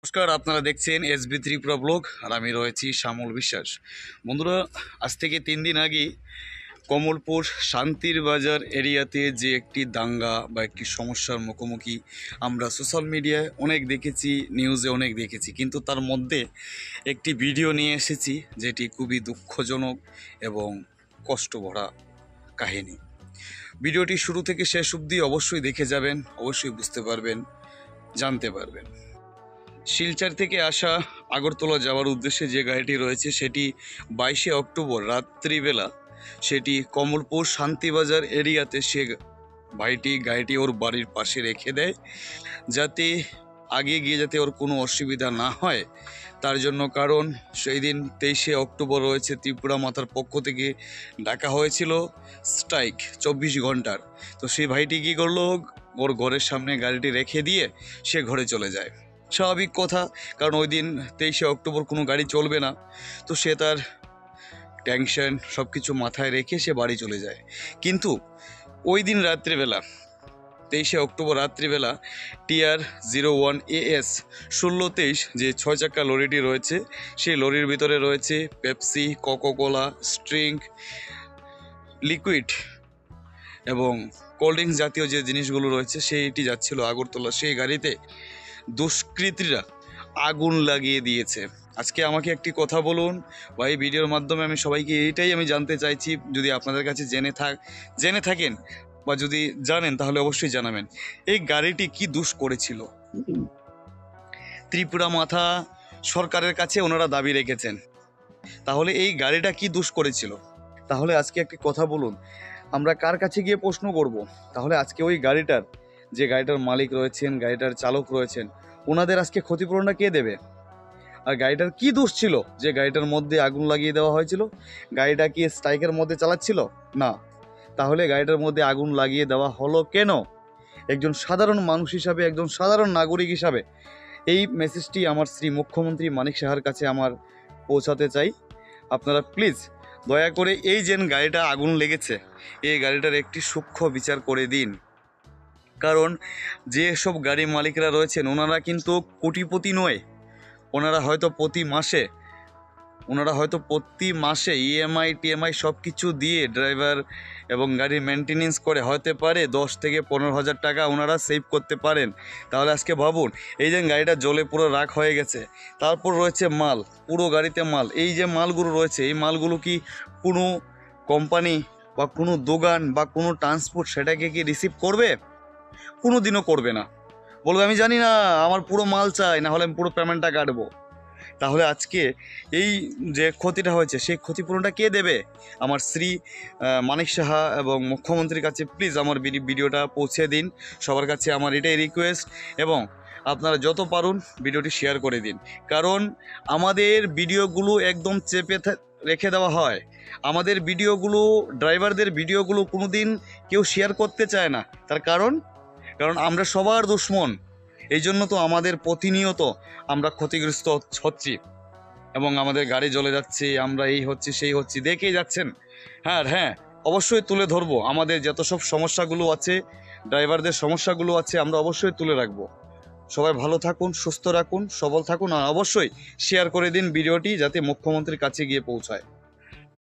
নমস্কার, আপনারা দেখছেন SB ত্রিপুরা ব্লগ আর আমি রয়েছি শ্যামল বিশ্বাস। বন্ধুরা, আজ থেকে 3 দিন আগে কমলপুর শান্তির বাজার এরিয়াতে যে একটি দাঙ্গা বা একটি সমস্যার মুখোমুখি আমরা সোশ্যাল মিডিয়ায় অনেক দেখেছি, নিউজে অনেক দেখেছি, কিন্তু তার মধ্যে একটি ভিডিও নিয়ে এসেছি যেটি খুবই দুঃখজনক এবং কষ্ট ভরা কাহিনী। ভিডিওটি শুরু থেকে শেষ অবধি অবশ্যই দেখে যাবেন, অবশ্যই বুঝতে পারবেন, জানতে পারবেন। শিলচর থেকে আসা আগরতলা যাওয়ার উদ্দেশ্যে যে গাড়িটি রয়েছে সেটি 22শে অক্টোবর রাত্রিবেলা সেটি কমলপুর শান্তিবাজার এরিয়াতে সে ভাইটি গাড়িটি ওর বাড়ির পাশে রেখে দেয়, যাতে আগে গিয়ে যাতে ওর কোনো অসুবিধা না হয় তার জন্য। কারণ সেই দিন 23শে অক্টোবর রয়েছে, ত্রিপুরা মাতার পক্ষ থেকে ডাকা হয়েছিল স্ট্রাইক 24 ঘন্টার। তো সেই ভাইটি কী করলো, ওর ঘরের সামনে গাড়িটি রেখে দিয়ে সে ঘরে চলে যায়। স্বাভাবিক কথা, কারণ ওই দিন 23শে অক্টোবর কোনো গাড়ি চলবে না। তো সে তার টেনশন সব কিছু মাথায় রেখে সে বাড়ি চলে যায়। কিন্তু ওই দিন রাত্রিবেলা 23শে অক্টোবর রাত্রিবেলা TR01 AS 1623 যে 6 চাকা লরিটি রয়েছে, সেই লরির ভিতরে রয়েছে পেপসি, কোকাকোলা, স্ট্রিং, লিকুইড এবং কোল্ড ড্রিঙ্কস জাতীয় যে জিনিসগুলো রয়েছে, সেইটি যাচ্ছিল আগরতলা। সেই গাড়িতে দুষ্কৃতীরা আগুন লাগিয়ে দিয়েছে। আজকে আমাকে একটি কথা বলুন, বা এই ভিডিওর মাধ্যমে আমি সবাইকে এইটাই আমি জানতে চাইছি, যদি আপনাদের কাছে জেনে থাকেন বা যদি জানেন তাহলে অবশ্যই জানাবেন, এই গাড়িটি কি দোষ করেছিল? ত্রিপুরা মাথা সরকারের কাছে ওনারা দাবি রেখেছেন, তাহলে এই গাড়িটা কি দোষ করেছিল? তাহলে আজকে একটি কথা বলুন, আমরা কার কাছে গিয়ে প্রশ্ন করব? তাহলে আজকে ওই গাড়িটার যে গাড়িটার মালিক রয়েছেন, গাড়িটার চালক রয়েছেন, ওনাদের আজকে ক্ষতিপূরণটা কে দেবে? আর গাড়িটার কি দোষ ছিল যে গাড়িটার মধ্যে আগুন লাগিয়ে দেওয়া হয়েছিল? গাড়িটা কি স্ট্রাইকের মধ্যে চালাচ্ছিল? না। তাহলে গাড়িটার মধ্যে আগুন লাগিয়ে দেওয়া হলো কেন? একজন সাধারণ মানুষ হিসাবে, একজন সাধারণ নাগরিক হিসাবে এই মেসেজটি আমার শ্রী মুখ্যমন্ত্রী মানিক সাহার কাছে আমার পৌঁছাতে চাই। আপনারা প্লিজ দয়া করে এই যে গাড়িটা আগুন লেগেছে, এই গাড়িটার একটি সূক্ষ্ম বিচার করে দিন। কারণ যেসব গাড়ি মালিকরা রয়েছেন ওনারা কিন্তু কোটিপতি নয়। ওনারা হয়তো প্রতি মাসে EMI TMI সব কিছু দিয়ে ড্রাইভার এবং গাড়ির মেনটেনেন্স করে হতে পারে 10 থেকে 15,000 টাকা ওনারা সেভ করতে পারেন। তাহলে আজকে ভাবুন, এই যে গাড়িটা জ্বলে পুরো রাখ হয়ে গেছে, তারপর রয়েছে মাল, পুরো গাড়িতে মাল। এই যে মালগুলো রয়েছে, এই মালগুলো কি কোনো কোম্পানি বা কোনো দোকান বা কোনো ট্রান্সপোর্ট সেটাকে কি রিসিভ করবে? কোনো দিনও করবে না। বলবে আমি জানি না, আমার পুরো মাল চাই, না হলে আমি পুরো পেমেন্টটা কাটবো। তাহলে আজকে এই যে ক্ষতিটা হয়েছে, সেই ক্ষতিপূরণটা কে দেবে? আমার শ্রী মানিক সাহা এবং মুখ্যমন্ত্রীর কাছে প্লিজ আমার ভিডিওটা পৌঁছে দিন। সবার কাছে আমার এটাই রিকোয়েস্ট, এবং আপনারা যত পারুন ভিডিওটি শেয়ার করে দিন। কারণ আমাদের ভিডিওগুলো একদম চেপে রেখে দেওয়া হয়। আমাদের ভিডিওগুলো, ড্রাইভারদের ভিডিওগুলো কোনো দিন কেউ শেয়ার করতে চায় না। তার কারণ আমরা সবার দুশ্মন। এই জন্য তো আমাদের প্রতিনিয়ত আমরা ক্ষতিগ্রস্ত হচ্ছি এবং আমাদের গাড়ি জ্বলে যাচ্ছে, আমরা এই হচ্ছে সেই হচ্ছে, দেখেই যাচ্ছেন। হ্যাঁ, অবশ্যই তুলে ধরবো আমাদের যত সব সমস্যাগুলো আছে, ড্রাইভারদের সমস্যাগুলো আছে, আমরা অবশ্যই তুলে রাখবো। সবাই ভালো থাকুন, সুস্থ রাখুন, সবল থাকুন, আর অবশ্যই শেয়ার করে দিন ভিডিওটি যাতে মুখ্যমন্ত্রীর কাছে গিয়ে পৌঁছায়।